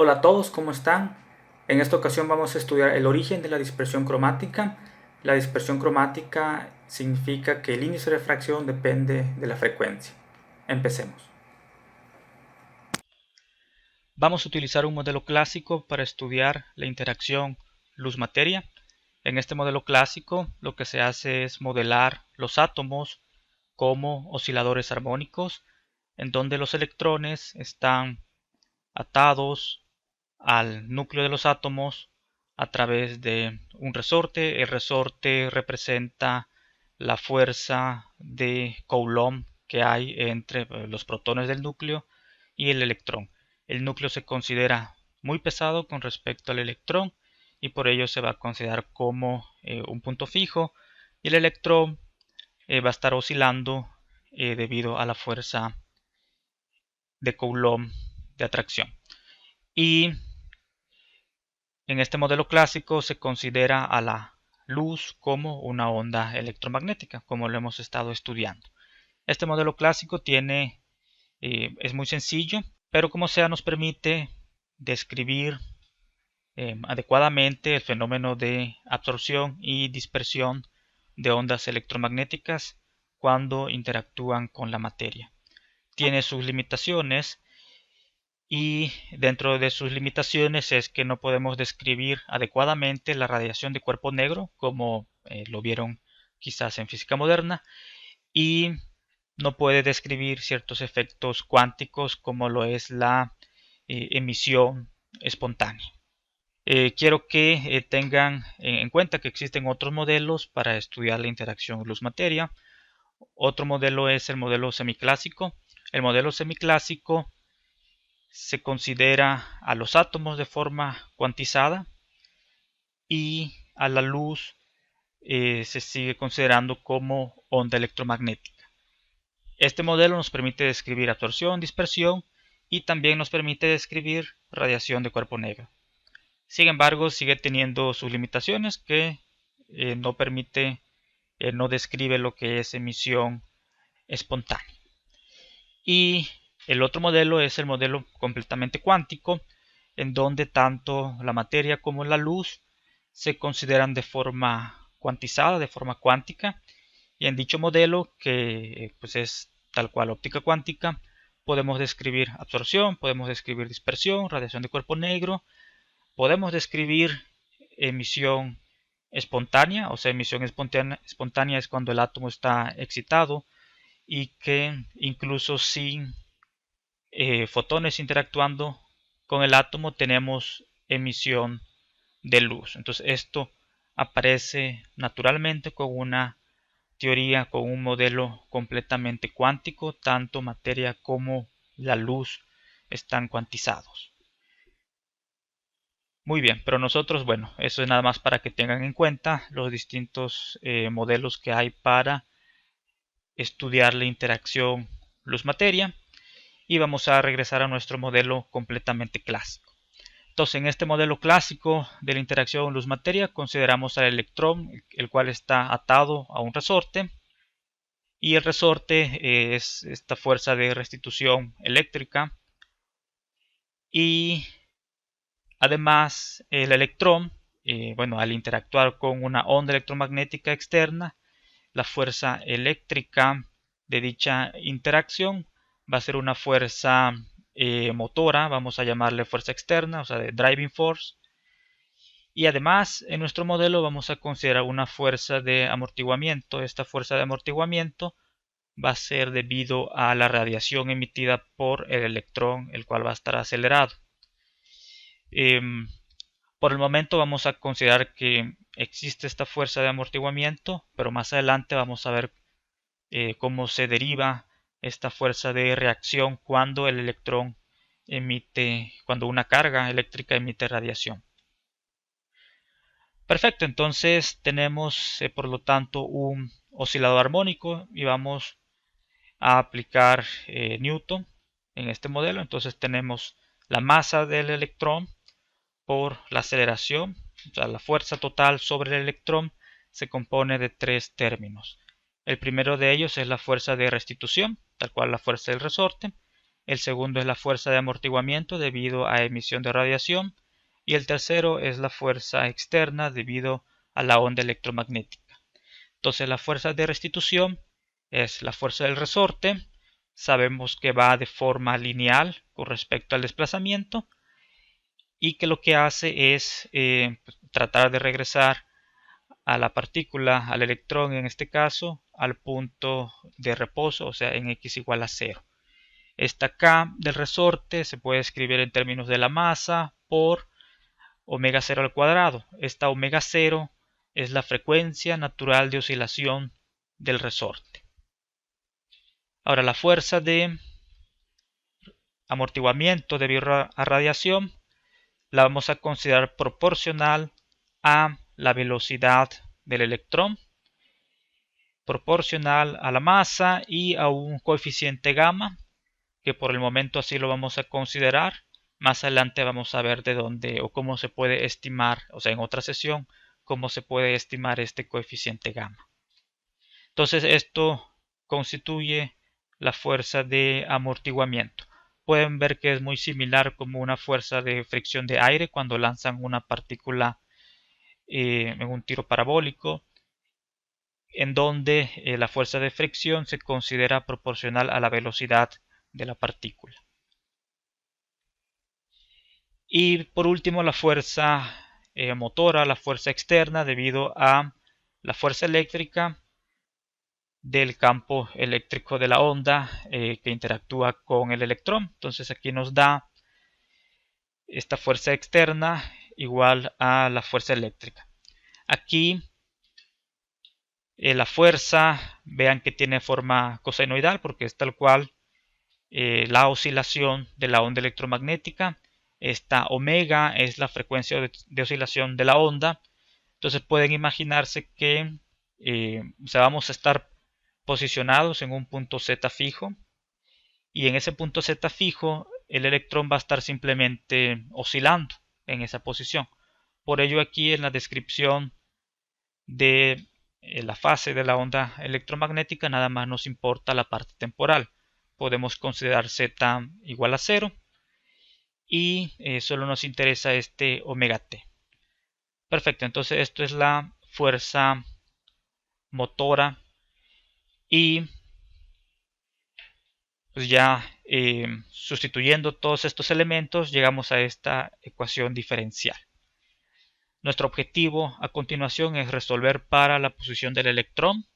Hola a todos, ¿cómo están? En esta ocasión vamos a estudiar el origen de la dispersión cromática. La dispersión cromática significa que el índice de refracción depende de la frecuencia. Empecemos. Vamos a utilizar un modelo clásico para estudiar la interacción luz-materia. En este modelo clásico lo que se hace es modelar los átomos como osciladores armónicos, en donde los electrones están atados al núcleo de los átomos a través de un resorte. El resorte representa la fuerza de Coulomb que hay entre los protones del núcleo y el electrón. El núcleo se considera muy pesado con respecto al electrón y por ello se va a considerar como un punto fijo, y el electrón va a estar oscilando debido a la fuerza de Coulomb de atracción. Y en este modelo clásico se considera a la luz como una onda electromagnética, como lo hemos estado estudiando. Este modelo clásico es muy sencillo, pero como sea nos permite describir adecuadamente el fenómeno de absorción y dispersión de ondas electromagnéticas cuando interactúan con la materia. Tiene sus limitaciones, y dentro de sus limitaciones es que no podemos describir adecuadamente la radiación de cuerpo negro como lo vieron quizás en física moderna, y no puede describir ciertos efectos cuánticos como lo es la emisión espontánea. Quiero que tengan en cuenta que existen otros modelos para estudiar la interacción luz-materia. Otro modelo es el modelo semiclásico. El modelo semiclásico se considera a los átomos de forma cuantizada, y a la luz se sigue considerando como onda electromagnética. Este modelo nos permite describir absorción, dispersión, y también nos permite describir radiación de cuerpo negro. Sin embargo, sigue teniendo sus limitaciones, que no permite, no describe lo que es emisión espontánea. Y el otro modelo es el modelo completamente cuántico, en donde tanto la materia como la luz se consideran de forma cuantizada, de forma cuántica. Y en dicho modelo, que pues es tal cual óptica cuántica, podemos describir absorción, podemos describir dispersión, radiación de cuerpo negro, podemos describir emisión espontánea. O sea, emisión espontánea es cuando el átomo está excitado y que incluso sin fotones interactuando con el átomo tenemos emisión de luz. Entonces esto aparece naturalmente con una teoría, con un modelo completamente cuántico. Tanto materia como la luz están cuantizados. Muy bien, pero nosotros, bueno, eso es nada más para que tengan en cuenta los distintos modelos que hay para estudiar la interacción luz-materia. Y vamos a regresar a nuestro modelo completamente clásico. Entonces, en este modelo clásico de la interacción luz-materia consideramos al electrón, el cual está atado a un resorte, y el resorte es esta fuerza de restitución eléctrica. Y además el electrón, bueno, al interactuar con una onda electromagnética externa, la fuerza eléctrica de dicha interacción va a ser una fuerza motora, vamos a llamarle fuerza externa, o sea, de driving force. Y además en nuestro modelo vamos a considerar una fuerza de amortiguamiento. Esta fuerza de amortiguamiento va a ser debido a la radiación emitida por el electrón, el cual va a estar acelerado. Por el momento vamos a considerar que existe esta fuerza de amortiguamiento, pero más adelante vamos a ver cómo se deriva esta fuerza de reacción cuando el electrón cuando una carga eléctrica emite radiación. Perfecto, entonces tenemos por lo tanto un oscilador armónico y vamos a aplicar Newton en este modelo. Entonces tenemos la masa del electrón por la aceleración, o sea, la fuerza total sobre el electrón se compone de tres términos. El primero de ellos es la fuerza de restitución, tal cual la fuerza del resorte. el segundo es la fuerza de amortiguamiento debido a emisión de radiación, y el tercero es la fuerza externa debido a la onda electromagnética. Entonces la fuerza de restitución es la fuerza del resorte. Sabemos que va de forma lineal con respecto al desplazamiento y que lo que hace es tratar de regresar a la partícula, al electrón en este caso, al punto de reposo, o sea, en x igual a 0. Esta K del resorte se puede escribir en términos de la masa por omega 0 al cuadrado. Esta omega 0 es la frecuencia natural de oscilación del resorte. Ahora, la fuerza de amortiguamiento debido a radiación la vamos a considerar proporcional a la velocidad del electrón, proporcional a la masa y a un coeficiente gamma, que por el momento así lo vamos a considerar. Más adelante vamos a ver de dónde o cómo se puede estimar, o sea, en otra sesión, cómo se puede estimar este coeficiente gamma. Entonces esto constituye la fuerza de amortiguamiento. Pueden ver que es muy similar como una fuerza de fricción de aire cuando lanzan una partícula en un tiro parabólico, en donde la fuerza de fricción se considera proporcional a la velocidad de la partícula. Y por último, la fuerza motora, la fuerza externa, debido a la fuerza eléctrica del campo eléctrico de la onda que interactúa con el electrón. Entonces aquí nos da esta fuerza externa igual a la fuerza eléctrica. Aquí la fuerza, vean que tiene forma cosenoidal porque es tal cual la oscilación de la onda electromagnética. Esta omega es la frecuencia de oscilación de la onda. Entonces pueden imaginarse que vamos a estar posicionados en un punto Z fijo, y en ese punto Z fijo el electrón va a estar simplemente oscilando en esa posición. Por ello aquí en la descripción de la fase de la onda electromagnética nada más nos importa la parte temporal. Podemos considerar Z igual a 0 y solo nos interesa este omega t. Perfecto, entonces esto es la fuerza motora, y pues ya sustituyendo todos estos elementos llegamos a esta ecuación diferencial. Nuestro objetivo a continuación es resolver para la posición del electrón,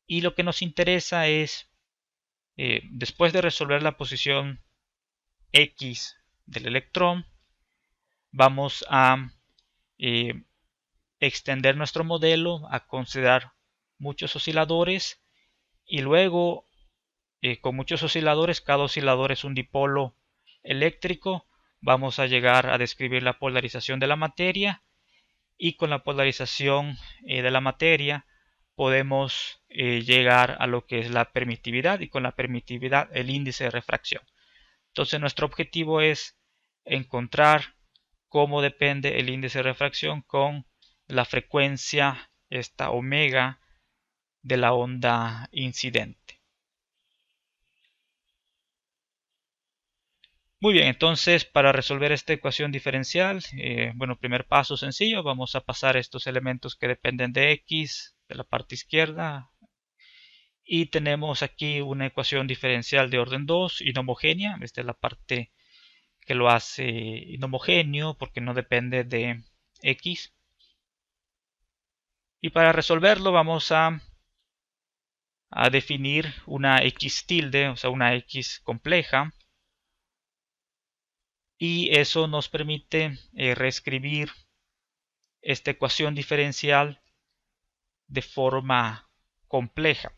y lo que nos interesa es después de resolver la posición X del electrón, vamos a extender nuestro modelo a considerar muchos osciladores, y luego con muchos osciladores, cada oscilador es un dipolo eléctrico, vamos a llegar a describir la polarización de la materia, y con la polarización de la materia podemos llegar a lo que es la permitividad, y con la permitividad el índice de refracción. Entonces nuestro objetivo es encontrar cómo depende el índice de refracción con la frecuencia, esta omega, de la onda incidente. Muy bien, entonces para resolver esta ecuación diferencial, primer paso sencillo, vamos a pasar estos elementos que dependen de x de la parte izquierda, y tenemos aquí una ecuación diferencial de orden 2, inhomogénea. Esta es la parte que lo hace inhomogéneo porque no depende de x. Y para resolverlo vamos a definir una x tilde, o sea una x compleja, y eso nos permite reescribir esta ecuación diferencial de forma compleja.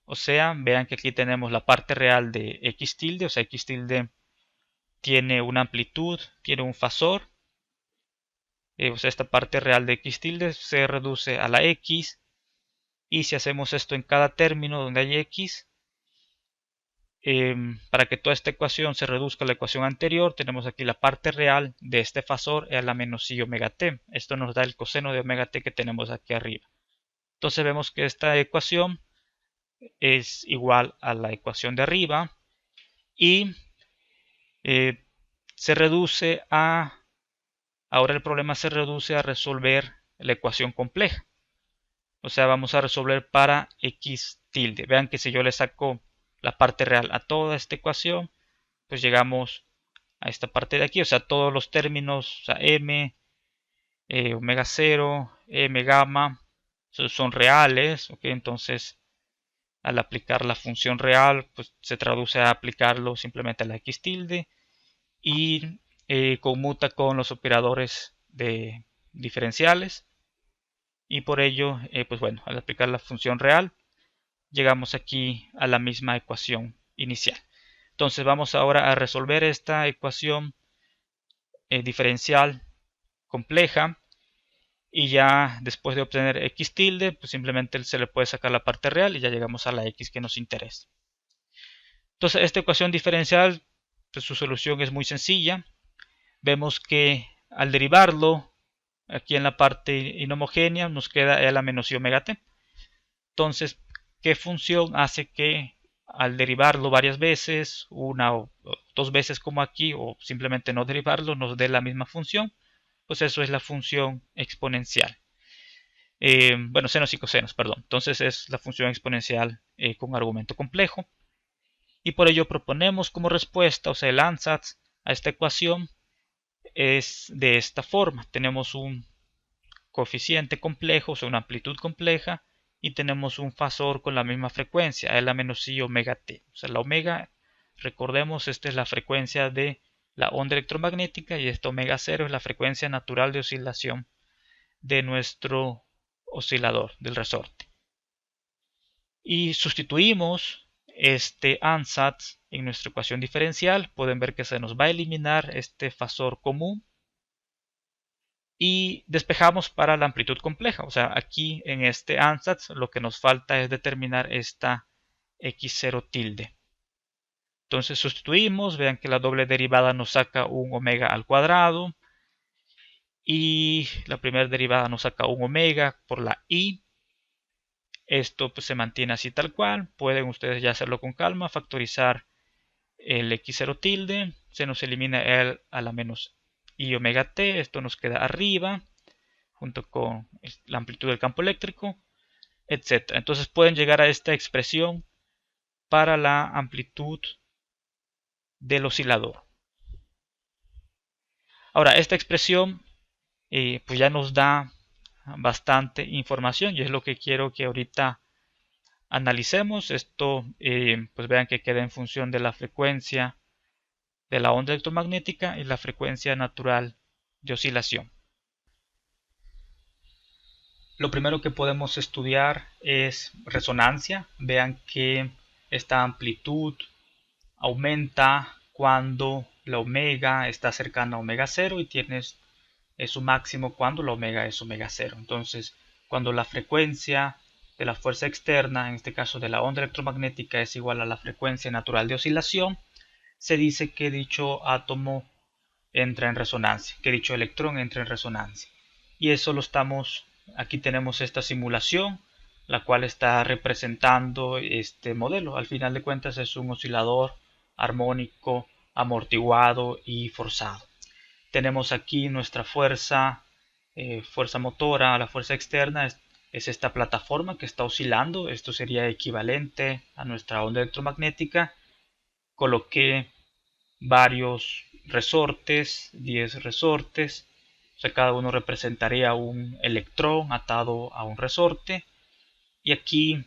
O sea, vean que aquí tenemos la parte real de x tilde, o sea, x tilde tiene una amplitud, tiene un fasor, o sea, esta parte real de x tilde se reduce a la x, y si hacemos esto en cada término donde hay x, para que toda esta ecuación se reduzca a la ecuación anterior, tenemos aquí la parte real de este fasor a la menos i omega t. Esto nos da el coseno de omega t que tenemos aquí arriba. Entonces vemos que esta ecuación es igual a la ecuación de arriba, y se reduce a, ahora el problema se reduce a resolver la ecuación compleja. O sea, vamos a resolver para x tilde. Vean que si yo le saco la parte real a toda esta ecuación, pues llegamos a esta parte de aquí. O sea, todos los términos, o sea, m, omega 0, m gamma, son reales. ¿Ok? Entonces, al aplicar la función real, pues se traduce a aplicarlo simplemente a la x tilde y conmuta con los operadores de diferenciales. Y por ello, pues bueno, al aplicar la función real, llegamos aquí a la misma ecuación inicial. Entonces vamos ahora a resolver esta ecuación diferencial compleja, y ya después de obtener x tilde, pues simplemente se le puede sacar la parte real y ya llegamos a la x que nos interesa. Entonces esta ecuación diferencial, pues su solución es muy sencilla. Vemos que al derivarlo aquí en la parte inhomogénea nos queda L menos I omega t. Entonces, ¿qué función hace que al derivarlo varias veces, una o dos veces como aquí, o simplemente no derivarlo, nos dé la misma función? Pues eso es la función exponencial. Bueno, senos y cosenos, perdón. Entonces es la función exponencial con argumento complejo. Y por ello proponemos como respuesta, o sea, el ansatz a esta ecuación es de esta forma. Tenemos un coeficiente complejo, o sea, una amplitud compleja, y tenemos un fasor con la misma frecuencia, L menos I omega t. O sea, la omega, recordemos, esta es la frecuencia de la onda electromagnética y esta omega 0 es la frecuencia natural de oscilación de nuestro oscilador, del resorte. Y sustituimos este ansatz en nuestra ecuación diferencial. Pueden ver que se nos va a eliminar este fasor común y despejamos para la amplitud compleja. O sea, aquí en este ansatz lo que nos falta es determinar esta x0 tilde. Entonces sustituimos, vean que la doble derivada nos saca un omega al cuadrado y la primera derivada nos saca un omega por la i. Esto pues se mantiene así tal cual. Pueden ustedes ya hacerlo con calma, factorizar el x0 tilde, se nos elimina el a la menos i omega t, esto nos queda arriba junto con la amplitud del campo eléctrico, etc. Entonces pueden llegar a esta expresión para la amplitud del oscilador. Ahora, esta expresión pues ya nos da bastante información y es lo que quiero que ahorita analicemos. Esto pues vean que queda en función de la frecuencia de la onda electromagnética y la frecuencia natural de oscilación. Lo primero que podemos estudiar es resonancia. Vean que esta amplitud aumenta cuando la omega está cercana a omega 0 y tienes su máximo cuando la omega es omega 0. Entonces, cuando la frecuencia de la fuerza externa, en este caso de la onda electromagnética, es igual a la frecuencia natural de oscilación, se dice que dicho átomo entra en resonancia, que dicho electrón entra en resonancia. Y eso lo estamos, aquí tenemos esta simulación, la cual está representando este modelo. Al final de cuentas es un oscilador armónico, amortiguado y forzado. Tenemos aquí nuestra fuerza, fuerza motora, la fuerza externa es esta plataforma que está oscilando. Esto sería equivalente a nuestra onda electromagnética. Coloqué varios resortes, 10 resortes, o sea, cada uno representaría un electrón atado a un resorte, y aquí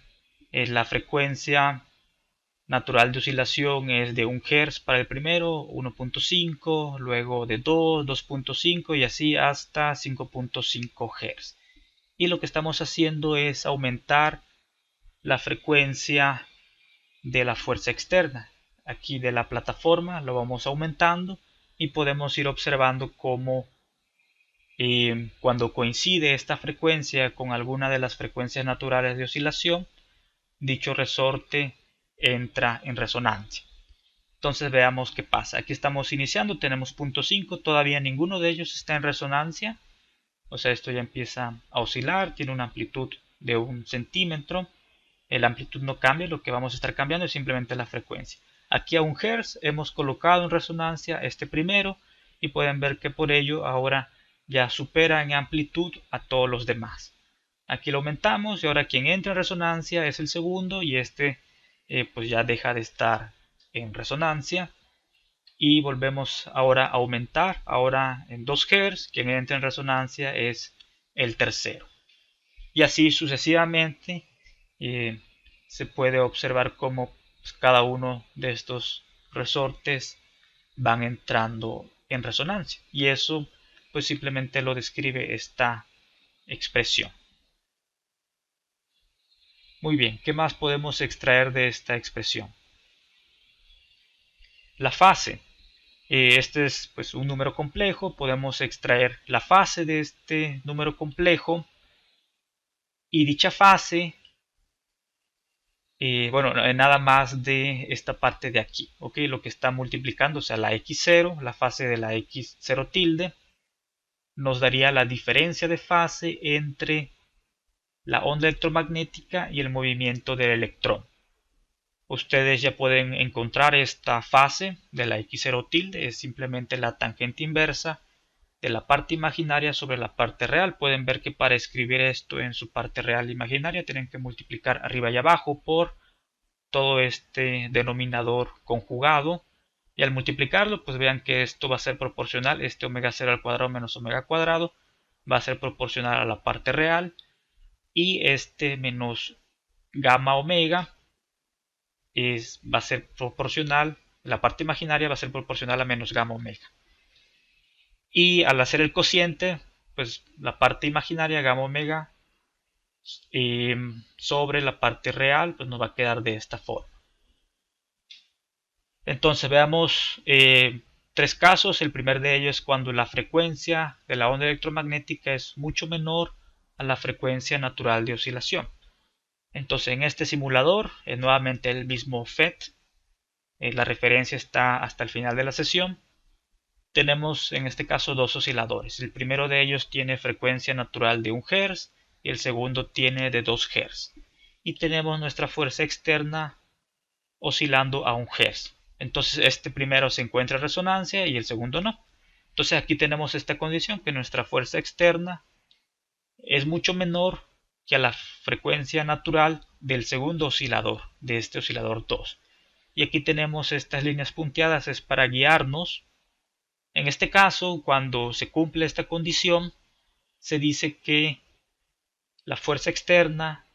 la frecuencia natural de oscilación es de 1 Hz para el primero, 1.5, luego de 2, 2.5 y así hasta 5.5 Hz. Y lo que estamos haciendo es aumentar la frecuencia de la fuerza externa. Aquí de la plataforma lo vamos aumentando y podemos ir observando cómo cuando coincide esta frecuencia con alguna de las frecuencias naturales de oscilación, dicho resorte entra en resonancia. Entonces veamos qué pasa. Aquí estamos iniciando, tenemos 0.5, todavía ninguno de ellos está en resonancia. O sea, esto ya empieza a oscilar, tiene una amplitud de 1 centímetro. La amplitud no cambia, lo que vamos a estar cambiando es simplemente la frecuencia. Aquí a 1 Hz hemos colocado en resonancia este primero y pueden ver que por ello ahora ya supera en amplitud a todos los demás. Aquí lo aumentamos y ahora quien entra en resonancia es el segundo y este pues ya deja de estar en resonancia. Y volvemos ahora a aumentar, ahora en 2 Hz, quien entra en resonancia es el tercero. Y así sucesivamente se puede observar cómo pues, cada uno de estos resortes van entrando en resonancia. Y eso pues simplemente lo describe esta expresión. Muy bien, ¿qué más podemos extraer de esta expresión? La fase. Este es pues, un número complejo, podemos extraer la fase de este número complejo y dicha fase, bueno, nada más de esta parte de aquí, ¿ok? Lo que está multiplicando, o sea, la x0, la fase de la x0 tilde, nos daría la diferencia de fase entre la onda electromagnética y el movimiento del electrón. Ustedes ya pueden encontrar esta fase de la x0 tilde, es simplemente la tangente inversa de la parte imaginaria sobre la parte real. Pueden ver que para escribir esto en su parte real imaginaria tienen que multiplicar arriba y abajo por todo este denominador conjugado. Y al multiplicarlo, pues vean que esto va a ser proporcional, este omega 0 al cuadrado menos omega cuadrado va a ser proporcional a la parte real. Y este menos gamma omega va a ser proporcional, la parte imaginaria va a ser proporcional a menos gamma omega. Y al hacer el cociente, pues la parte imaginaria gamma omega sobre la parte real, pues nos va a quedar de esta forma. Entonces veamos 3 casos. El primer de ellos es cuando la frecuencia de la onda electromagnética es mucho menor a la frecuencia natural de oscilación. Entonces en este simulador es nuevamente el mismo FET. La referencia está hasta el final de la sesión. Tenemos en este caso 2 osciladores. El primero de ellos tiene frecuencia natural de 1 Hz y el segundo tiene de 2 Hz. Y tenemos nuestra fuerza externa oscilando a 1 Hz. Entonces este primero se encuentra en resonancia y el segundo no. Entonces aquí tenemos esta condición, que nuestra fuerza externa es mucho menor que a la frecuencia natural del segundo oscilador, de este oscilador 2. Y aquí tenemos estas líneas punteadas, es para guiarnos. En este caso, cuando se cumple esta condición, se dice que la fuerza externa,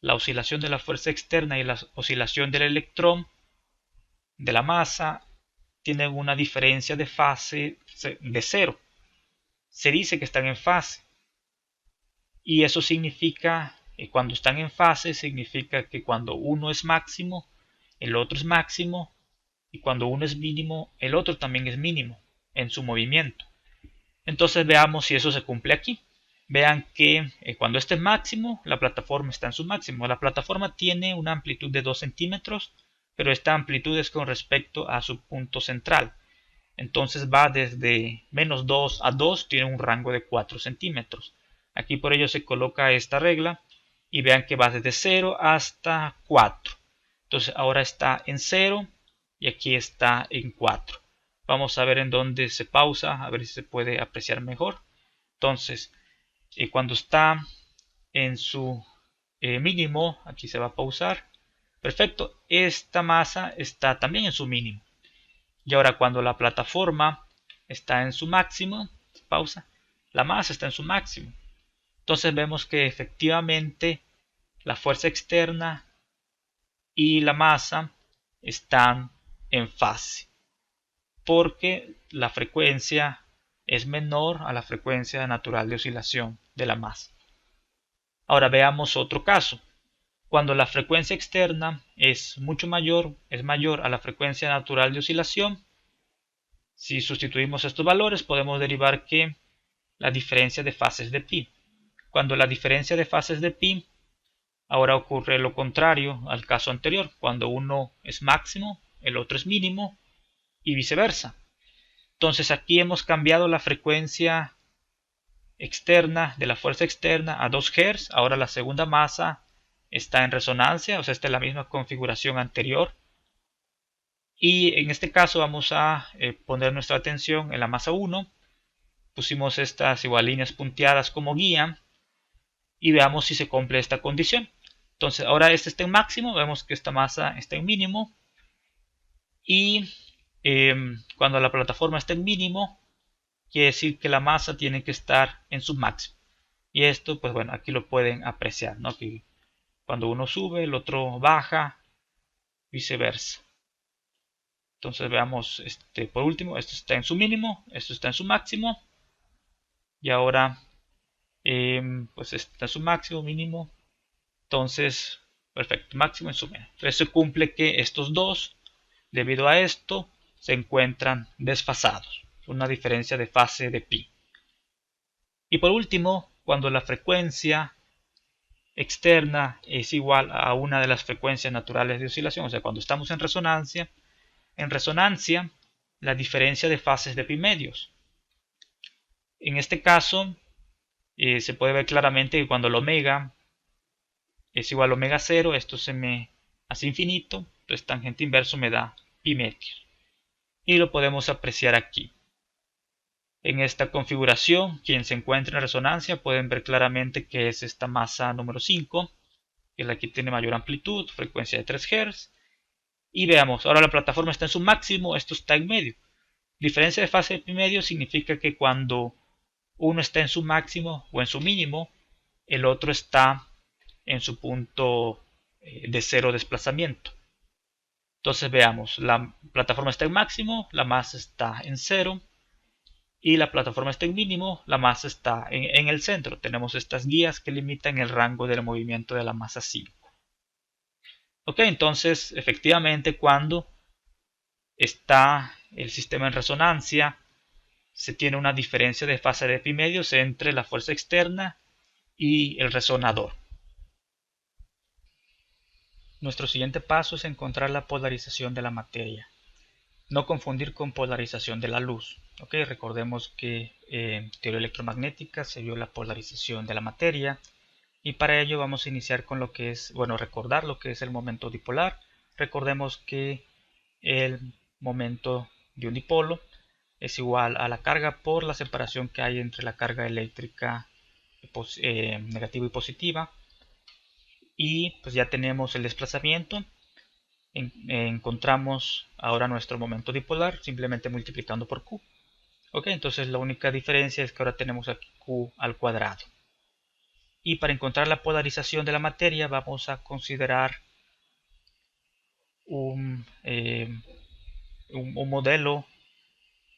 la oscilación de la fuerza externa y la oscilación del electrón de la masa tienen una diferencia de fase de 0. Se dice que están en fase. Y eso significa, cuando están en fase, significa que cuando uno es máximo, el otro es máximo, y cuando uno es mínimo, el otro también es mínimo en su movimiento. Entonces veamos si eso se cumple aquí. Vean que cuando este es máximo, la plataforma está en su máximo. La plataforma tiene una amplitud de 2 centímetros, pero esta amplitud es con respecto a su punto central. Entonces va desde menos 2 a 2, tiene un rango de 4 centímetros. Aquí por ello se coloca esta regla y vean que va desde 0 hasta 4. Entonces ahora está en 0 y aquí está en 4. Vamos a ver en dónde se pausa, a ver si se puede apreciar mejor. Entonces, cuando está en su mínimo, aquí se va a pausar. Perfecto, esta masa está también en su mínimo. Y ahora cuando la plataforma está en su máximo, pausa, la masa está en su máximo. Entonces vemos que efectivamente la fuerza externa y la masa están en fase, porque la frecuencia es menor a la frecuencia natural de oscilación de la masa. Ahora veamos otro caso. Cuando la frecuencia externa es mayor a la frecuencia natural de oscilación, si sustituimos estos valores podemos derivar que la diferencia de fases de pi. Cuando la diferencia de fases de pi, ahora ocurre lo contrario al caso anterior. Cuando uno es máximo, el otro es mínimo y viceversa. Entonces aquí hemos cambiado la frecuencia externa de la fuerza externa a 2 Hz. Ahora la segunda masa está en resonancia, o sea, esta es la misma configuración anterior. Y en este caso vamos a poner nuestra atención en la masa 1. Pusimos estas igual líneas punteadas como guía y veamos si se cumple esta condición. Entonces ahora este está en máximo, vemos que esta masa está en mínimo y cuando la plataforma está en mínimo quiere decir que la masa tiene que estar en su máximo. Y esto, pues bueno, aquí lo pueden apreciar, ¿no? Que cuando uno sube, el otro baja, viceversa. Entonces veamos, por último, esto está en su mínimo, esto está en su máximo. Y ahora, pues está en su máximo, mínimo. Entonces, perfecto, máximo en su mínimo. Entonces se cumple que estos dos, debido a esto, se encuentran desfasados. Una diferencia de fase de pi. Y por último, cuando la frecuencia externa es igual a una de las frecuencias naturales de oscilación, o sea, cuando estamos en resonancia la diferencia de fases de pi medios. En este caso, se puede ver claramente que cuando el omega es igual a omega 0, esto se me hace infinito, entonces tangente inverso me da pi medios. Y lo podemos apreciar aquí. En esta configuración, quien se encuentra en resonancia pueden ver claramente que es esta masa número 5, que es la que tiene mayor amplitud, frecuencia de 3 Hz. Y veamos, ahora la plataforma está en su máximo, esto está en medio. Diferencia de fase de pi medio significa que cuando uno está en su máximo o en su mínimo, el otro está en su punto de cero desplazamiento. Entonces veamos, la plataforma está en máximo, la masa está en cero, y la plataforma está en mínimo, la masa está en el centro. Tenemos estas guías que limitan el rango del movimiento de la masa 5. Ok, entonces efectivamente cuando está el sistema en resonancia, se tiene una diferencia de fase de pi medios entre la fuerza externa y el resonador. Nuestro siguiente paso es encontrar la polarización de la materia. No confundir con polarización de la luz. Okay, recordemos que en teoría electromagnética se vio la polarización de la materia y para ello vamos a iniciar con lo que es, bueno, recordar lo que es el momento dipolar. Recordemos que el momento de un dipolo es igual a la carga por la separación que hay entre la carga eléctrica negativa y positiva. Y pues ya tenemos el desplazamiento. Encontramos ahora nuestro momento dipolar simplemente multiplicando por Q. Ok, entonces la única diferencia es que ahora tenemos aquí Q al cuadrado. Y para encontrar la polarización de la materia vamos a considerar un modelo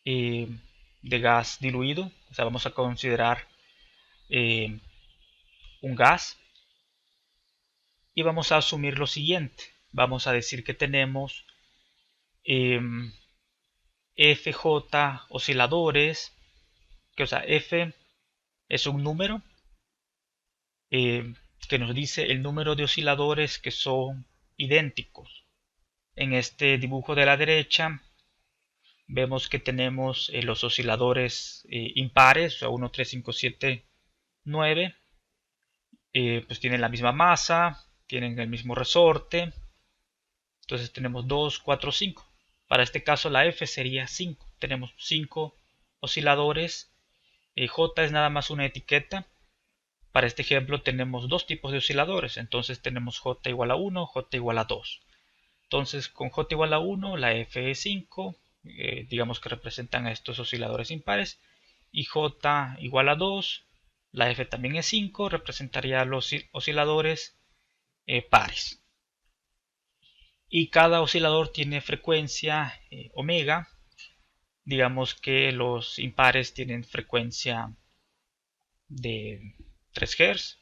de gas diluido. O sea, vamos a considerar un gas y vamos a asumir lo siguiente. Vamos a decir que tenemos FJ osciladores, que o sea, F es un número que nos dice el número de osciladores que son idénticos. En este dibujo de la derecha vemos que tenemos los osciladores impares, o sea, 1, 3, 5, 7, 9, pues tienen la misma masa, tienen el mismo resorte. Entonces tenemos 2, 4, 5. Para este caso la F sería 5. Tenemos 5 osciladores. J es nada más una etiqueta. Para este ejemplo tenemos dos tipos de osciladores. Entonces tenemos J igual a 1, J igual a 2. Entonces con J igual a 1 la F es 5. Digamos que representan a estos osciladores impares. Y J igual a 2. La F también es 5. Representaría a los osciladores pares. Y cada oscilador tiene frecuencia omega. Digamos que los impares tienen frecuencia de 3 Hz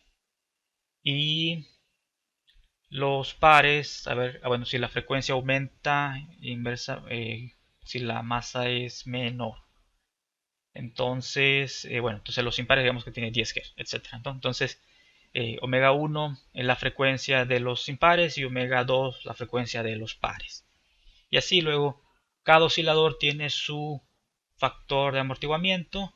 y los pares, a ver, bueno, si la frecuencia aumenta inversa, si la masa es menor, entonces, bueno, entonces los impares digamos que tienen 10 Hz, etc. Entonces, omega 1 es la frecuencia de los impares y omega 2 la frecuencia de los pares. Y así luego cada oscilador tiene su factor de amortiguamiento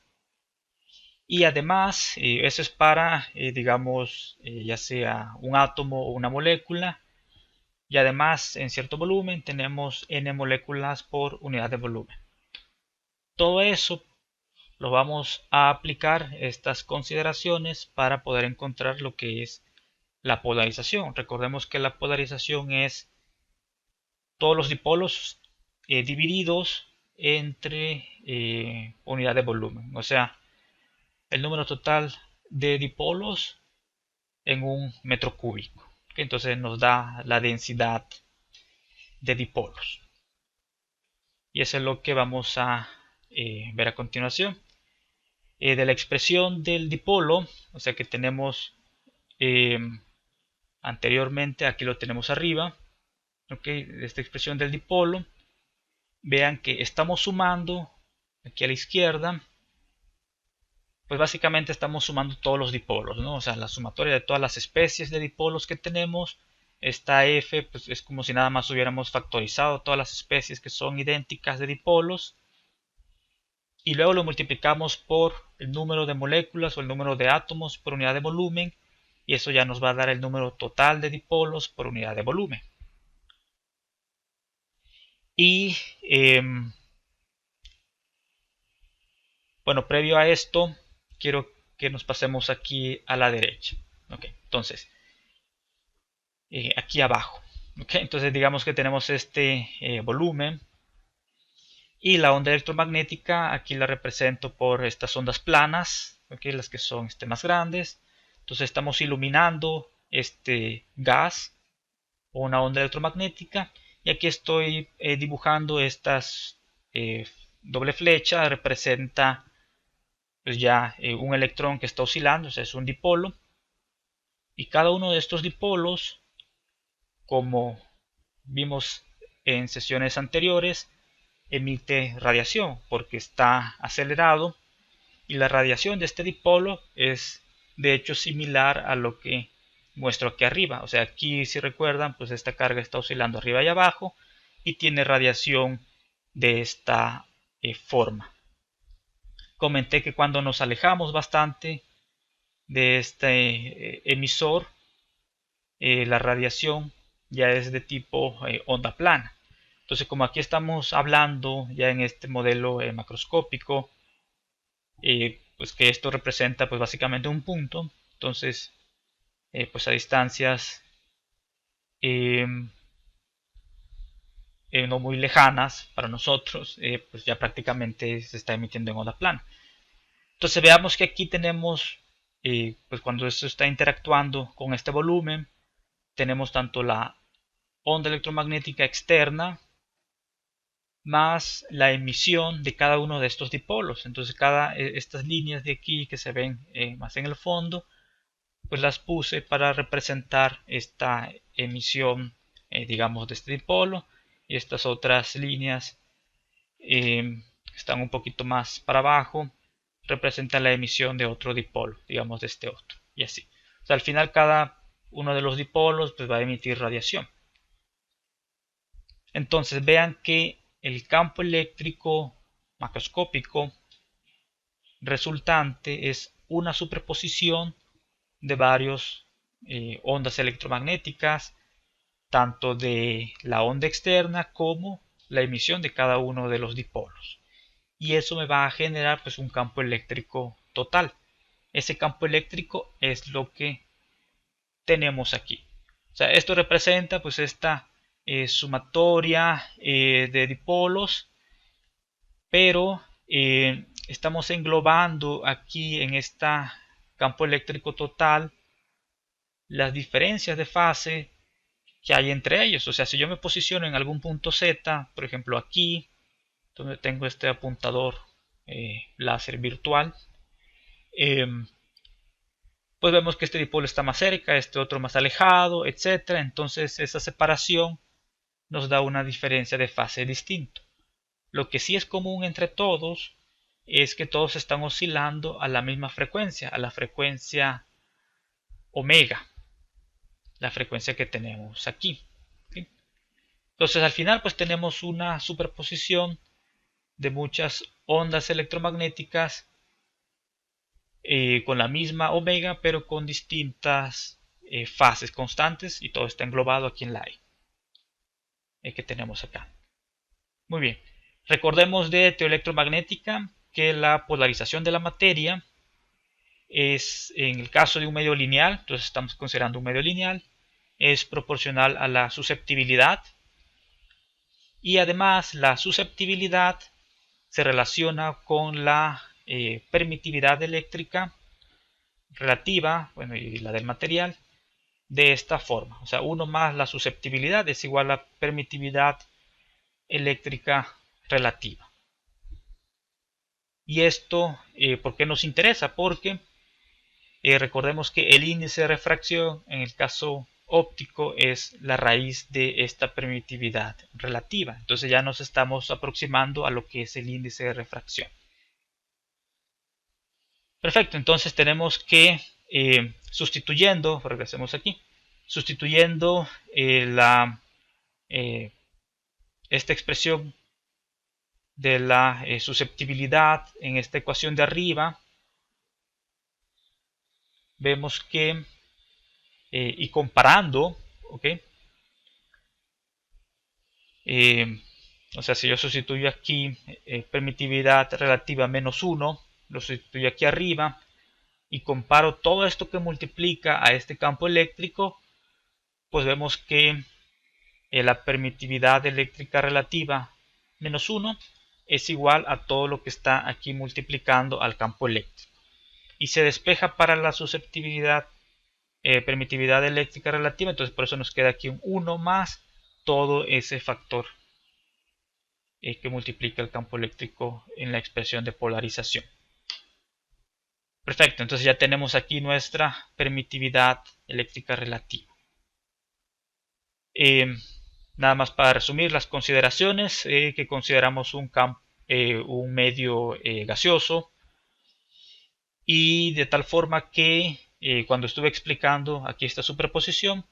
y además eso es para digamos ya sea un átomo o una molécula y además en cierto volumen tenemos n moléculas por unidad de volumen. Todo eso lo vamos a aplicar estas consideraciones para poder encontrar lo que es la polarización. Recordemos que la polarización es todos los dipolos divididos entre unidad de volumen, o sea, el número total de dipolos en un metro cúbico. Entonces nos da la densidad de dipolos. Y eso es lo que vamos a ver a continuación. De la expresión del dipolo, o sea que tenemos anteriormente, aquí lo tenemos arriba, de esta expresión del dipolo, vean que estamos sumando aquí a la izquierda, pues básicamente estamos sumando todos los dipolos, ¿no? O sea, la sumatoria de todas las especies de dipolos que tenemos. Esta F pues es como si nada más hubiéramos factorizado todas las especies que son idénticas de dipolos y luego lo multiplicamos por el número de moléculas o el número de átomos por unidad de volumen, y eso ya nos va a dar el número total de dipolos por unidad de volumen. Y bueno, previo a esto quiero que nos pasemos aquí a la derecha. Entonces aquí abajo, entonces digamos que tenemos este volumen y la onda electromagnética aquí la represento por estas ondas planas, las que son más grandes. Entonces estamos iluminando este gas o una onda electromagnética, y aquí estoy dibujando estas doble flecha, representa pues ya un electrón que está oscilando, o sea, es un dipolo, y cada uno de estos dipolos, como vimos en sesiones anteriores, emite radiación porque está acelerado, y la radiación de este dipolo es de hecho similar a lo que muestro aquí arriba. O sea, aquí si recuerdan, pues esta carga está oscilando arriba y abajo y tiene radiación de esta forma. Comenté que cuando nos alejamos bastante de este emisor, la radiación ya es de tipo onda plana. Entonces, como aquí estamos hablando ya en este modelo macroscópico, pues que esto representa pues básicamente un punto, entonces pues a distancias no muy lejanas para nosotros, pues ya prácticamente se está emitiendo en onda plana. Entonces veamos que aquí tenemos, pues cuando esto está interactuando con este volumen, tenemos tanto la onda electromagnética externa más la emisión de cada uno de estos dipolos. Entonces estas líneas de aquí que se ven más en el fondo, pues las puse para representar esta emisión, digamos, de este dipolo, y estas otras líneas están un poquito más para abajo, representan la emisión de otro dipolo, digamos de este otro, y así. O sea, al final cada uno de los dipolos pues va a emitir radiación. Entonces vean que el campo eléctrico macroscópico resultante es una superposición de varios ondas electromagnéticas, tanto de la onda externa como la emisión de cada uno de los dipolos. Y eso me va a generar pues un campo eléctrico total. Ese campo eléctrico es lo que tenemos aquí. O sea, esto representa pues esta sumatoria de dipolos, pero estamos englobando aquí en este campo eléctrico total las diferencias de fase que hay entre ellos. O sea, si yo me posiciono en algún punto Z, por ejemplo aquí, donde tengo este apuntador láser virtual, pues vemos que este dipolo está más cerca, este otro más alejado, etc. Entonces esa separación nos da una diferencia de fase distinto. Lo que sí es común entre todos es que todos están oscilando a la misma frecuencia, a la frecuencia omega, la frecuencia que tenemos aquí. ¿Sí? Entonces al final pues tenemos una superposición de muchas ondas electromagnéticas con la misma omega, pero con distintas fases constantes, y todo está englobado aquí en la E. que tenemos acá. Muy bien, recordemos de teoría electromagnética que la polarización de la materia es, en el caso de un medio lineal, entonces estamos considerando un medio lineal, es proporcional a la susceptibilidad, y además la susceptibilidad se relaciona con la permitividad eléctrica relativa, bueno, y la del material, de esta forma. O sea, 1 más la susceptibilidad es igual a la permitividad eléctrica relativa. Y esto, ¿por qué nos interesa? Porque recordemos que el índice de refracción en el caso óptico es la raíz de esta permitividad relativa. Entonces ya nos estamos aproximando a lo que es el índice de refracción. Perfecto, entonces tenemos que sustituyendo, regresemos aquí, sustituyendo esta expresión de la susceptibilidad en esta ecuación de arriba, vemos que, y comparando, ¿ok? O sea, si yo sustituyo aquí permitividad relativa menos 1, lo sustituyo aquí arriba y comparo todo esto que multiplica a este campo eléctrico, pues vemos que la permitividad eléctrica relativa menos 1 es igual a todo lo que está aquí multiplicando al campo eléctrico. Y se despeja para la susceptibilidad, permitividad eléctrica relativa, entonces por eso nos queda aquí un 1 más todo ese factor que multiplica el campo eléctrico en la expresión de polarización. Perfecto, entonces ya tenemos aquí nuestra permitividad eléctrica relativa. Nada más para resumir las consideraciones, que consideramos un medio gaseoso, y de tal forma que cuando estuve explicando aquí esta superposición,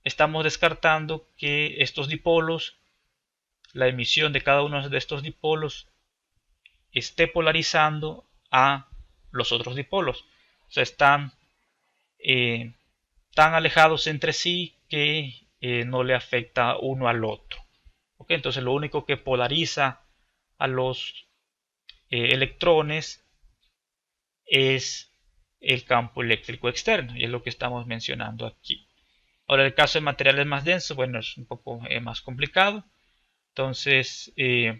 estamos descartando que estos dipolos, la emisión de cada uno de estos dipolos, esté polarizando a los otros dipolos. O sea, están tan alejados entre sí que no le afecta uno al otro. ¿Okay? Entonces lo único que polariza a los electrones es el campo eléctrico externo, y es lo que estamos mencionando aquí. Ahora, el caso de materiales más densos, bueno, es un poco más complicado. Entonces,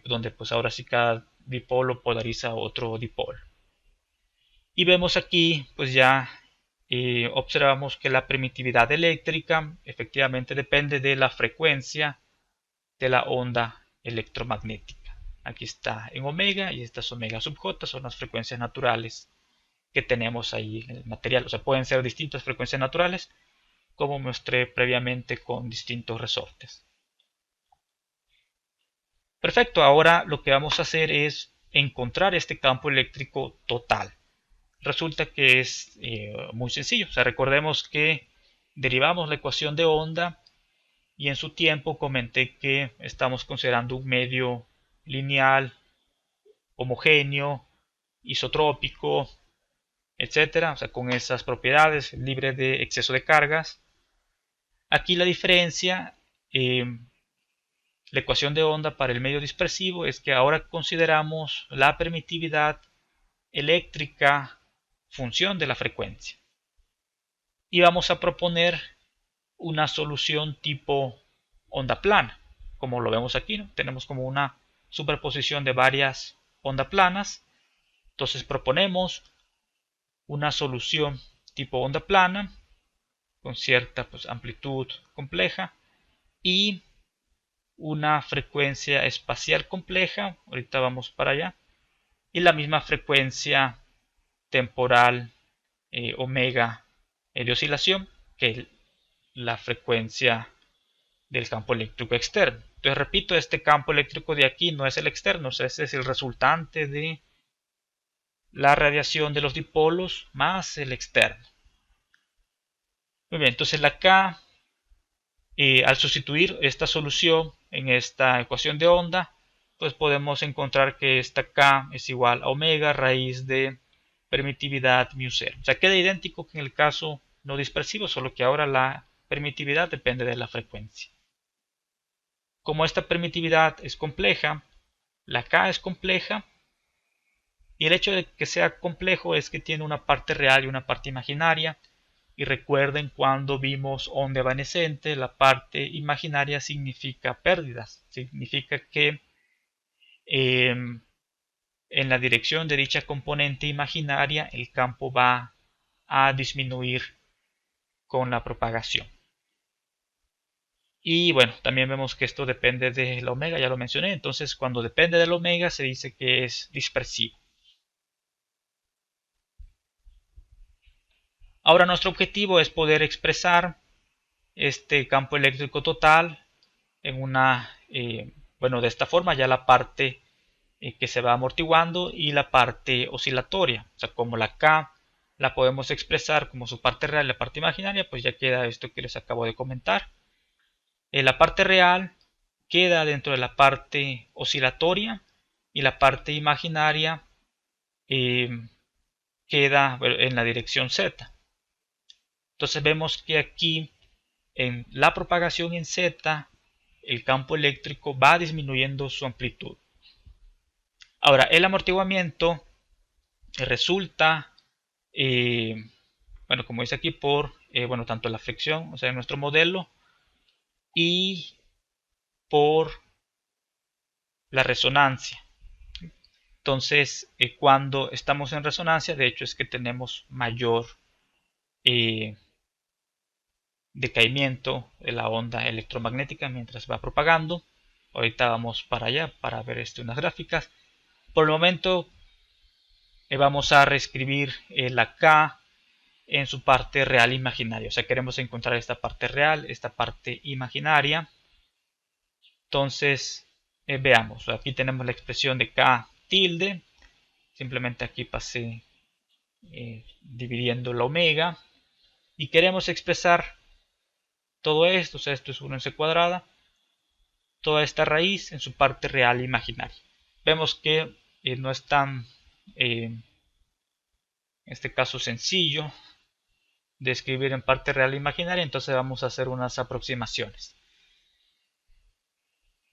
donde pues ahora sí cada dipolo polariza a otro dipolo. Y vemos aquí, pues ya observamos que la permitividad eléctrica efectivamente depende de la frecuencia de la onda electromagnética. Aquí está en omega y estas omega sub j son las frecuencias naturales que tenemos ahí en el material. O sea, pueden ser distintas frecuencias naturales, como mostré previamente con distintos resortes. Perfecto, ahora lo que vamos a hacer es encontrar este campo eléctrico total. Resulta que es muy sencillo. O sea, recordemos que derivamos la ecuación de onda y en su tiempo comenté que estamos considerando un medio lineal, homogéneo, isotrópico, etcétera, o sea, con esas propiedades, libre de exceso de cargas. Aquí la diferencia, la ecuación de onda para el medio dispersivo, es que ahora consideramos la permitividad eléctrica función de la frecuencia. Y vamos a proponer una solución tipo onda plana, como lo vemos aquí, ¿no? Tenemos como una superposición de varias ondas planas. Entonces proponemos una solución tipo onda plana con cierta pues, amplitud compleja y una frecuencia espacial compleja, ahorita vamos para allá, y la misma frecuencia temporal omega de oscilación que la frecuencia del campo eléctrico externo. Entonces repito, este campo eléctrico de aquí no es el externo, o sea, ese es el resultante de la radiación de los dipolos más el externo. Muy bien, entonces acá al sustituir esta solución en esta ecuación de onda, pues podemos encontrar que esta K es igual a omega raíz de permitividad μ0. O sea, queda idéntico que en el caso no dispersivo, solo que ahora la permitividad depende de la frecuencia. como esta permitividad es compleja, la K es compleja, y el hecho de que sea complejo es que tiene una parte real y una parte imaginaria. Y recuerden cuando vimos onda evanescente, la parte imaginaria significa pérdidas, significa que en la dirección de dicha componente imaginaria el campo va a disminuir con la propagación. Y bueno, también vemos que esto depende del omega, ya lo mencioné. Entonces, cuando depende del omega se dice que es dispersivo. Ahora nuestro objetivo es poder expresar este campo eléctrico total en bueno, de esta forma ya la parte que se va amortiguando y la parte oscilatoria. O sea, como la K la podemos expresar como su parte real y la parte imaginaria, pues ya queda esto que les acabo de comentar. La parte real queda dentro de la parte oscilatoria y la parte imaginaria eh, queda en la dirección Z. Entonces vemos que aquí en la propagación en Z el campo eléctrico va disminuyendo su amplitud. Ahora, el amortiguamiento resulta, bueno, como dice aquí, por bueno, tanto la fricción, o sea, en nuestro modelo, y por la resonancia. Entonces, cuando estamos en resonancia, de hecho es que tenemos mayor decaimiento de la onda electromagnética mientras va propagando. Ahorita vamos para allá para ver unas gráficas. Por el momento vamos a reescribir la K en su parte real imaginaria. O sea, queremos encontrar esta parte real, esta parte imaginaria. Entonces, veamos. Aquí tenemos la expresión de K tilde. Simplemente aquí pasé dividiendo la omega. Y queremos expresar todo esto, o sea, esto es 1c cuadrada, toda esta raíz en su parte real e imaginaria. Vemos que no es tan, en este caso, sencillo de escribir en parte real e imaginaria, entonces vamos a hacer unas aproximaciones.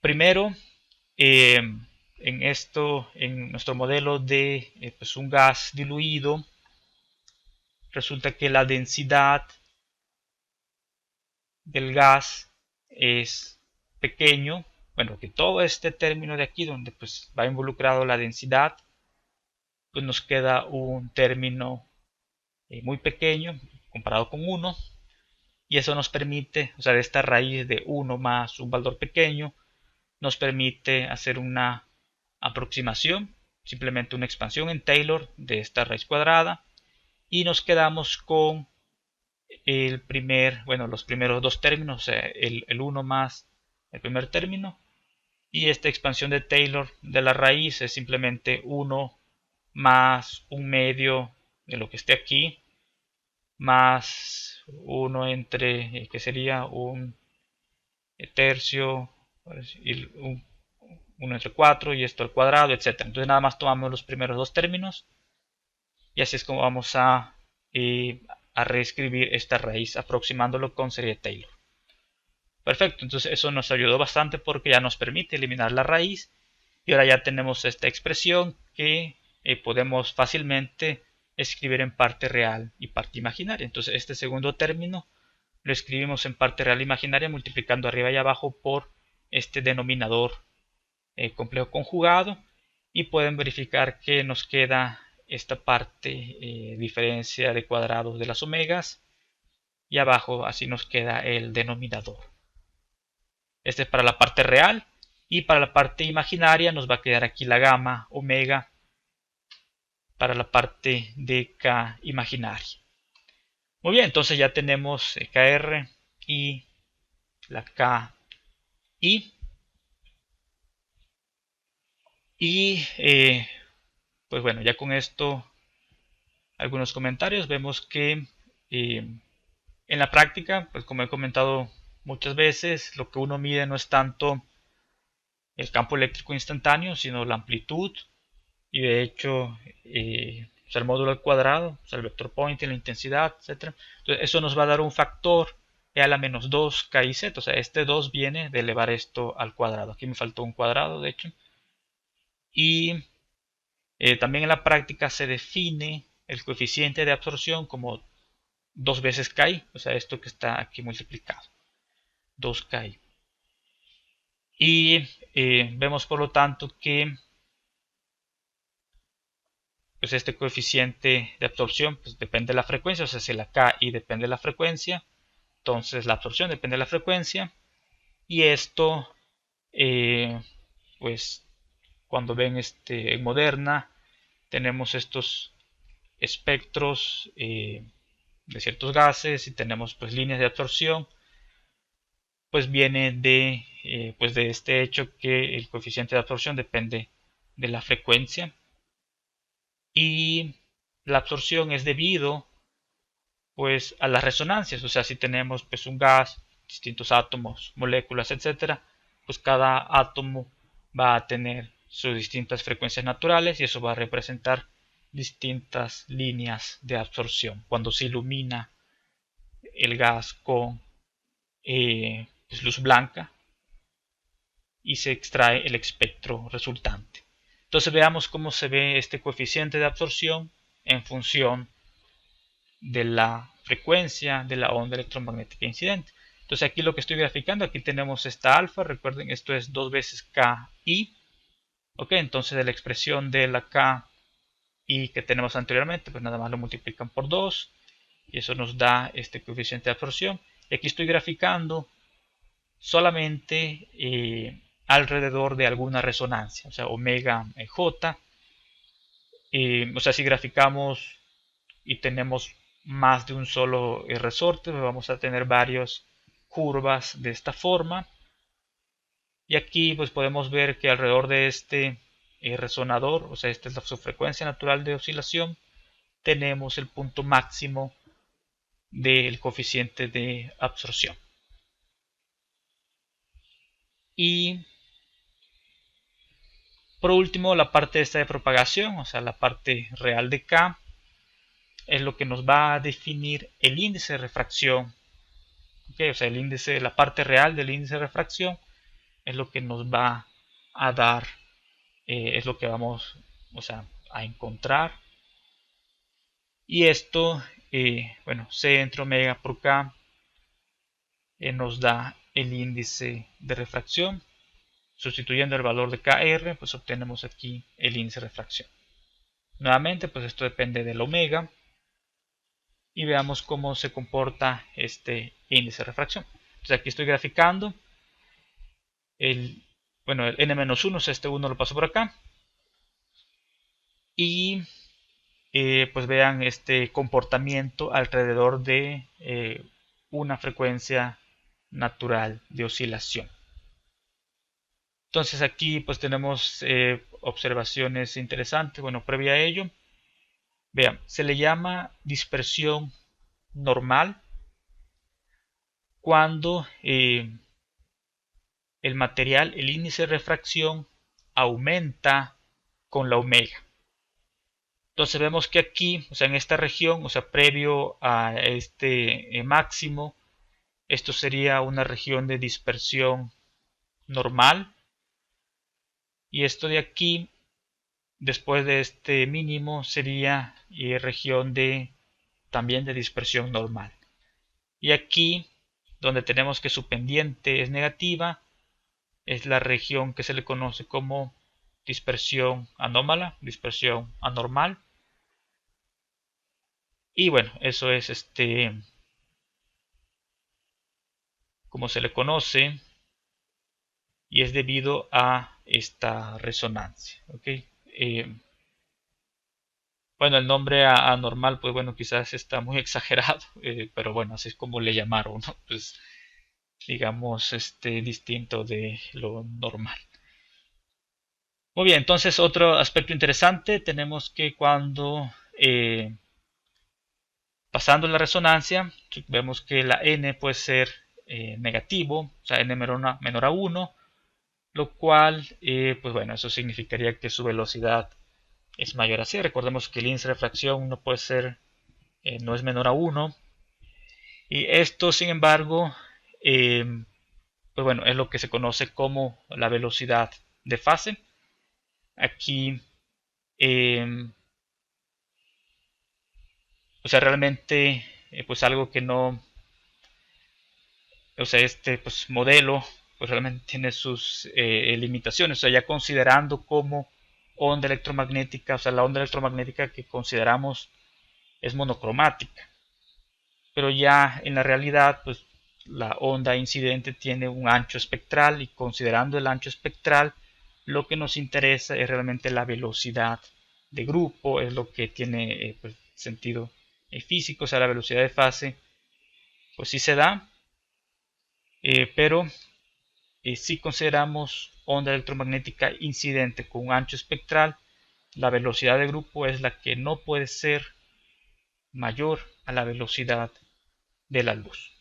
Primero, en nuestro modelo de pues un gas diluido, resulta que la densidad del gas es pequeño. Bueno, que todo este término de aquí donde pues va involucrado la densidad, pues nos queda un término muy pequeño comparado con 1, y eso nos permite, o sea, de esta raíz de 1 más un valor pequeño, nos permite hacer una aproximación, simplemente una expansión en Taylor de esta raíz cuadrada, y nos quedamos con los primeros dos términos, o sea, el 1 más el primer término, y esta expansión de Taylor de la raíz es simplemente 1 más un medio de lo que esté aquí, más 1 entre, que sería un tercio, y 1 entre 4 y esto al cuadrado, etc. Entonces nada más tomamos los primeros dos términos y así es como vamos a reescribir esta raíz aproximándolo con serie de Taylor. Perfecto, entonces eso nos ayudó bastante porque ya nos permite eliminar la raíz y ahora ya tenemos esta expresión que podemos fácilmente escribir en parte real y parte imaginaria. Entonces este segundo término lo escribimos en parte real e imaginaria multiplicando arriba y abajo por este denominador complejo conjugado, y pueden verificar que nos queda esta parte diferencia de cuadrados de las omegas, y abajo así nos queda el denominador. Este es para la parte real, y para la parte imaginaria nos va a quedar aquí la gamma omega para la parte de K imaginaria. Muy bien, entonces ya tenemos KR y la KI. Y pues bueno, ya con esto algunos comentarios. Vemos que en la práctica, pues como he comentado muchas veces, lo que uno mide no es tanto el campo eléctrico instantáneo, sino la amplitud, y de hecho o sea, el módulo al cuadrado, o sea, el vector point, la intensidad, etc. Entonces eso nos va a dar un factor e a la menos 2 k y z. O sea, este 2 viene de elevar esto al cuadrado. Aquí me faltó un cuadrado, de hecho. Y también en la práctica se define el coeficiente de absorción como 2 veces KI, o sea, esto que está aquí multiplicado, 2 KI. Y vemos por lo tanto que pues este coeficiente de absorción pues, depende de la frecuencia, o sea, si la KI depende de la frecuencia, entonces la absorción depende de la frecuencia. Y esto, pues cuando ven en Moderna, tenemos estos espectros de ciertos gases y tenemos pues líneas de absorción, pues viene pues de este hecho que el coeficiente de absorción depende de la frecuencia y la absorción es debido pues a las resonancias. O sea, si tenemos pues un gas, distintos átomos, moléculas, etcétera, pues cada átomo va a tener sus distintas frecuencias naturales y eso va a representar distintas líneas de absorción. Cuando se ilumina el gas con pues, luz blanca y se extrae el espectro resultante. Entonces veamos cómo se ve este coeficiente de absorción en función de la frecuencia de la onda electromagnética incidente. Entonces aquí lo que estoy graficando, aquí tenemos esta alfa, recuerden esto es 2 veces KI. Ok, entonces de la expresión de la KI que tenemos anteriormente, pues nada más lo multiplican por 2 y eso nos da este coeficiente de absorción. Y aquí estoy graficando solamente alrededor de alguna resonancia, o sea, omega J. O sea, si graficamos y tenemos más de un solo resorte, pues vamos a tener varias curvas de esta forma. Y aquí pues podemos ver que alrededor de este resonador, o sea, esta es su frecuencia natural de oscilación, tenemos el punto máximo del coeficiente de absorción. Y por último, la parte esta de propagación, o sea, la parte real de K, es lo que nos va a definir el índice de refracción. ¿Okay? O sea, el índice, la parte real del índice de refracción es lo que nos va a dar, es lo que vamos, o sea, a encontrar. Y esto, bueno, C entre omega por K nos da el índice de refracción. Sustituyendo el valor de Kr, pues obtenemos aquí el índice de refracción. Nuevamente, pues esto depende del omega. Y veamos cómo se comporta este índice de refracción. Entonces aquí estoy graficando el n-1, o sea, este 1 lo paso por acá. Y pues vean este comportamiento alrededor de una frecuencia natural de oscilación. Entonces aquí pues tenemos observaciones interesantes. Bueno, previa a ello, vean, se le llama dispersión normal cuando el material, el índice de refracción aumenta con la omega. Entonces vemos que aquí, o sea, en esta región, o sea, previo a este máximo, esto sería una región de dispersión normal. Y esto de aquí, después de este mínimo, sería región también de dispersión normal. Y aquí, donde tenemos que su pendiente es negativa, es la región que se le conoce como dispersión anómala, dispersión anormal. Y bueno, eso es como se le conoce, y es debido a esta resonancia. ¿Okay? Bueno, el nombre anormal, pues bueno, quizás está muy exagerado, pero bueno, así es como le llamaron, ¿no? Pues digamos, distinto de lo normal. Muy bien, entonces otro aspecto interesante, tenemos que cuando pasando la resonancia, vemos que la n puede ser negativo, o sea, n menor a 1, lo cual, pues bueno, eso significaría que su velocidad es mayor a c. Recordemos que el índice de refracción no puede ser, no es menor a 1. Y esto, sin embargo, pues bueno, es lo que se conoce como la velocidad de fase. Aquí, o sea, realmente, pues algo que no, o sea, este pues, modelo, pues realmente tiene sus limitaciones. O sea, ya considerando como onda electromagnética, o sea, la onda electromagnética que consideramos es monocromática. Pero ya en la realidad, pues la onda incidente tiene un ancho espectral y considerando el ancho espectral, lo que nos interesa es realmente la velocidad de grupo, es lo que tiene pues, sentido físico, o sea, la velocidad de fase, pues sí se da, pero si consideramos onda electromagnética incidente con un ancho espectral, la velocidad de grupo es la que no puede ser mayor a la velocidad de la luz.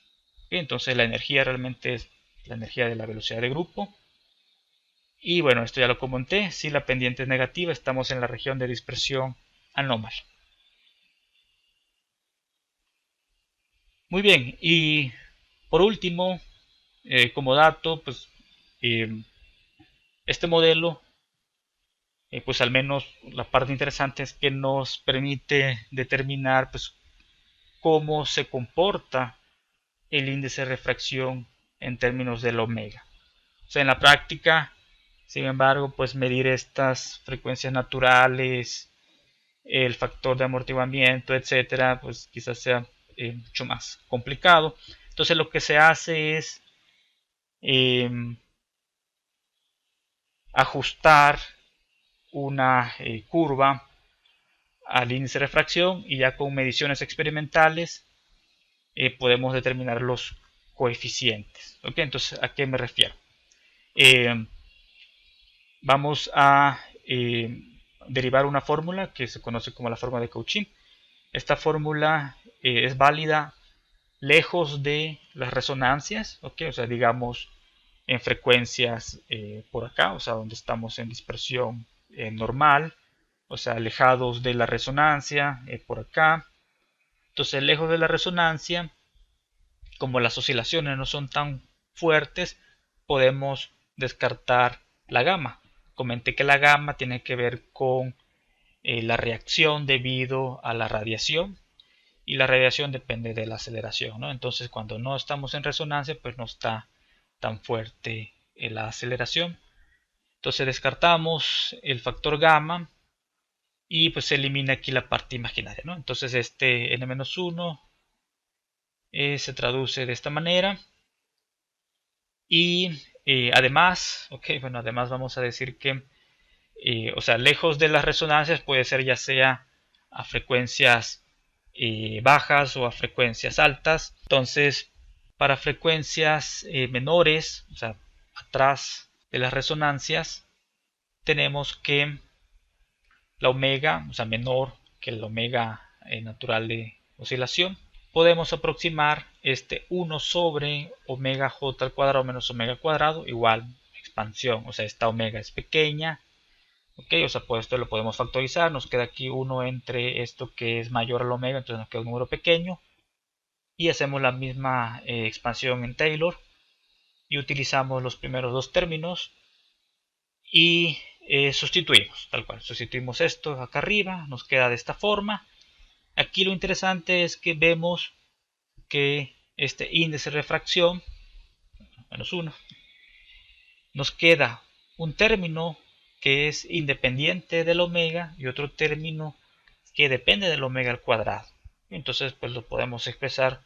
Entonces la energía realmente es la energía de la velocidad de grupo. Y bueno, esto ya lo comenté. Si la pendiente es negativa, estamos en la región de dispersión anómala. Muy bien, y por último, como dato, pues este modelo, pues al menos la parte interesante es que nos permite determinar pues, cómo se comporta el índice de refracción en términos del omega. O sea, en la práctica, sin embargo, pues medir estas frecuencias naturales, el factor de amortiguamiento, etcétera, pues quizás sea mucho más complicado. Entonces lo que se hace es eh, ajustar una curva al índice de refracción y ya con mediciones experimentales podemos determinar los coeficientes. ¿Okay? Entonces, ¿a qué me refiero? Eh, vamos a derivar una fórmula que se conoce como la fórmula de Cauchy. Esta fórmula es válida lejos de las resonancias, ¿okay? O sea, digamos en frecuencias por acá, o sea, donde estamos en dispersión normal, o sea, alejados de la resonancia por acá. Entonces, lejos de la resonancia, como las oscilaciones no son tan fuertes, podemos descartar la gamma. Comenté que la gamma tiene que ver con la reacción debido a la radiación y la radiación depende de la aceleración, ¿no? Entonces cuando no estamos en resonancia pues no está tan fuerte la aceleración. Entonces descartamos el factor gamma y pues se elimina aquí la parte imaginaria, ¿no? Entonces este n-1 se traduce de esta manera y además, bueno, además vamos a decir que o sea, lejos de las resonancias puede ser ya sea a frecuencias bajas o a frecuencias altas. Entonces, para frecuencias menores, o sea, atrás de las resonancias, tenemos que la omega, o sea, menor que el omega natural de oscilación. Podemos aproximar este 1 sobre omega j al cuadrado menos omega al cuadrado igual expansión, o sea, esta omega es pequeña. Ok, o sea, pues esto lo podemos factorizar, nos queda aquí 1 entre esto que es mayor al omega, entonces nos queda un número pequeño. Y hacemos la misma expansión en Taylor y utilizamos los primeros dos términos y sustituimos, tal cual, sustituimos esto acá arriba, nos queda de esta forma. Aquí lo interesante es que vemos que este índice de refracción, menos 1, nos queda un término que es independiente del omega y otro término que depende del omega al cuadrado. Entonces pues lo podemos expresar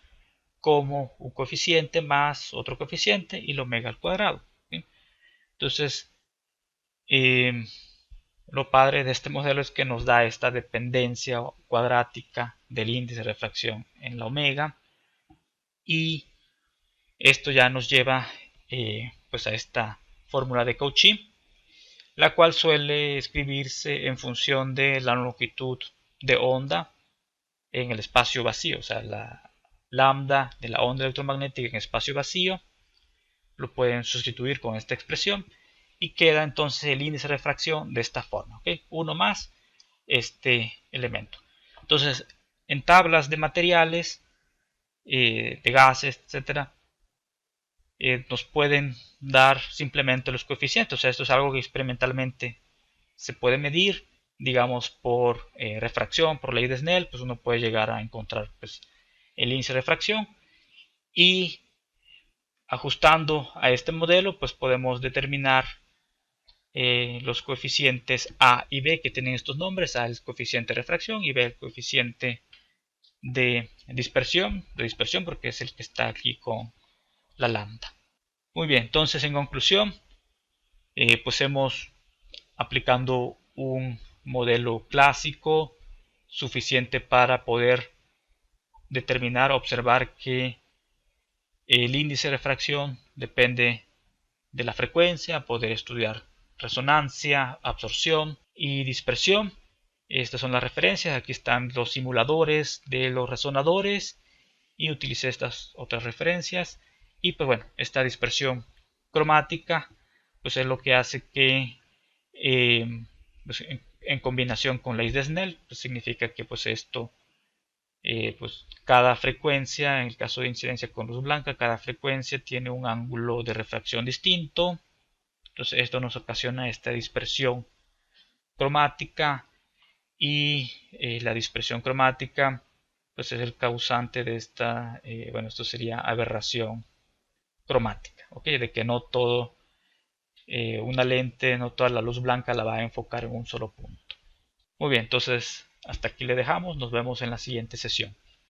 como un coeficiente más otro coeficiente y el omega al cuadrado. ¿Sí? Entonces lo padre de este modelo es que nos da esta dependencia cuadrática del índice de refracción en la omega y esto ya nos lleva pues a esta fórmula de Cauchy, la cual suele escribirse en función de la longitud de onda en el espacio vacío, o sea, la lambda de la onda electromagnética en espacio vacío, lo pueden sustituir con esta expresión y queda entonces el índice de refracción de esta forma, ¿okay? Uno más este elemento. Entonces, en tablas de materiales de gases, etcétera, nos pueden dar simplemente los coeficientes. O sea, esto es algo que experimentalmente se puede medir, digamos, por refracción, por ley de Snell, pues uno puede llegar a encontrar pues, el índice de refracción, y ajustando a este modelo pues podemos determinar los coeficientes A y B que tienen estos nombres. A es el coeficiente de refracción y B el coeficiente de dispersión porque es el que está aquí con la lambda. Muy bien, entonces en conclusión, pues hemos aplicando un modelo clásico suficiente para poder determinar, observar que el índice de refracción depende de la frecuencia, poder estudiar resonancia, absorción y dispersión. Estas son las referencias, aquí están los simuladores de los resonadores y utilicé estas otras referencias. Y pues bueno, esta dispersión cromática pues es lo que hace que pues en combinación con la ley de Snell pues significa que pues esto pues cada frecuencia, en el caso de incidencia con luz blanca, cada frecuencia tiene un ángulo de refracción distinto. Entonces esto nos ocasiona esta dispersión cromática, y la dispersión cromática pues es el causante de esta, bueno, esto sería aberración cromática, ¿ok? De que no todo, una lente, no toda la luz blanca la va a enfocar en un solo punto. Muy bien, entonces hasta aquí le dejamos, nos vemos en la siguiente sesión.